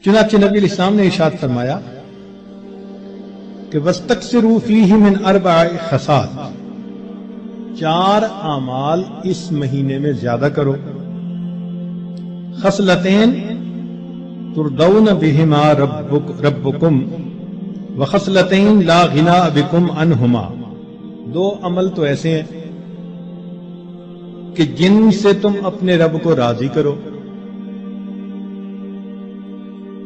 چنانچہ نبی علیہ السلام نے ارشاد فرمایا کہ وَاسْتَكْثِرُوا فِيهِ مِنْ 4 خصال، 4 اعمال اس مہینے میں زیادہ کرو. خصلتین ترضون بہما ربکم وخصلتین لا غناء بکم عنہما. 2 عمل تو ایسے ہیں کہ جن سے تم اپنے رب کو راضی کرو،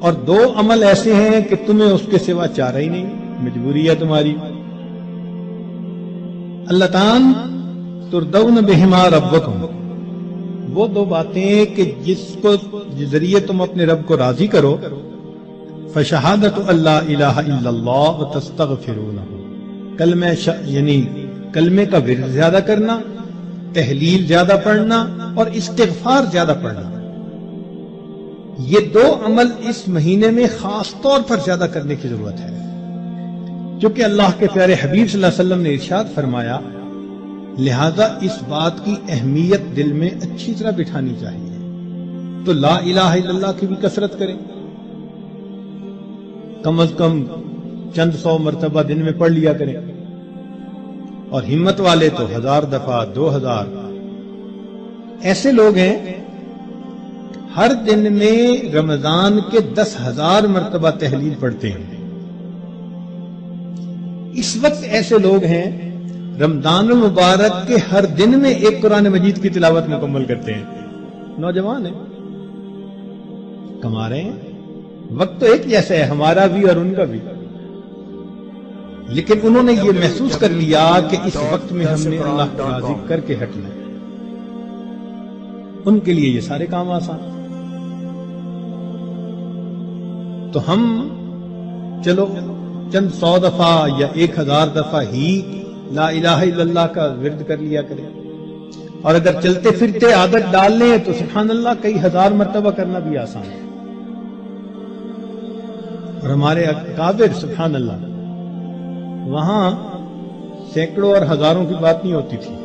اور 2 عمل ایسے ہیں کہ تمہیں اس کے سوا چارہ ہی نہیں، مجبوری ہے تمہاری. اللتان ترضون بہما ربکم، وہ 2 باتیں کہ جس کو ذریعے تم اپنے رب کو راضی کرو. فشہادت اللہ الہ الا اللہ وتستغفرونہ، کلمہ یعنی کلمے کا ورد زیادہ کرنا، تحلیل زیادہ پڑھنا اور استغفار زیادہ پڑھنا. یہ 2 عمل اس مہینے میں خاص طور پر زیادہ کرنے کی ضرورت ہے، کیونکہ اللہ کے پیارے حبیب صلی اللہ علیہ وسلم نے ارشاد فرمایا، لہذا اس بات کی اہمیت دل میں اچھی طرح بٹھانی چاہیے. تو لا الہ الا اللہ کی بھی کثرت کریں، کم از کم چند 100 مرتبہ دن میں پڑھ لیا کریں، اور ہمت والے تو 1000 دفعہ 2000. ایسے لوگ ہیں ہر دن میں رمضان کے 10,000 مرتبہ تحلیل پڑھتے ہیں. اس وقت ایسے لوگ ہیں رمضان المبارک کے ہر دن میں ایک قرآن مجید کی تلاوت مکمل کرتے ہیں. نوجوان ہیں، کما رہے ہیں. وقت تو ایک جیسا ہے ہمارا بھی اور ان کا بھی، لیکن انہوں نے یہ محسوس کر لیا کہ اس وقت میں ہم نے اللہ کو راضی کر کے ہٹنا ہے. ان کے لیے یہ سارے کام آسان. تو ہم چلو چند 100 دفعہ یا 1000 دفعہ ہی لا الہ الا اللہ کا ورد کر لیا کریں، اور اگر چلتے پھرتے عادت ڈال لیں تو سبحان اللہ کئی 1000 مرتبہ کرنا بھی آسان ہے. اور ہمارے اکابر سبحان اللہ، وہاں سینکڑوں اور ہزاروں کی بات نہیں ہوتی تھی،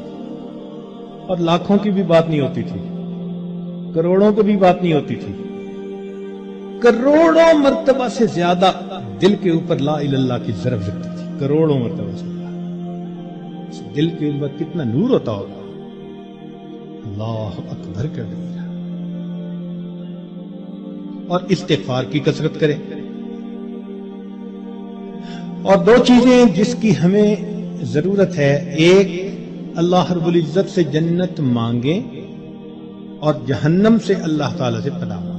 اور لاکھوں کی بھی بات نہیں ہوتی تھی، کروڑوں کی بھی بات نہیں ہوتی تھی. کروڑوں مرتبہ سے زیادہ دل کے اوپر لا الہ الا اللہ کی ضرب لگتی تھی، کروڑوں مرتبہ سے. دل کے اوپر کتنا نور ہوتا ہوگا. اللہ اکبر کر دیا. اور استغفار کی کثرت کریں. اور 2 چیزیں جس کی ہمیں ضرورت ہے، ایک اللہ رب العزت سے جنت مانگیں، اور جہنم سے اللہ تعالی سے پناہ مانگیں.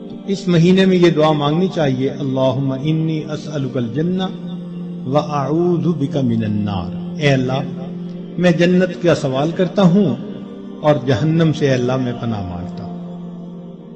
تو اس مہینے میں یہ دعا مانگنی چاہیے، اللہم انی اسألک الجنہ وَأَعُوذُ بِكَ مِنَ النَّارِ. اے اللہ میں جنت کا سوال کرتا ہوں اور جہنم سے اے اللہ میں پناہ مانگتا ہوں.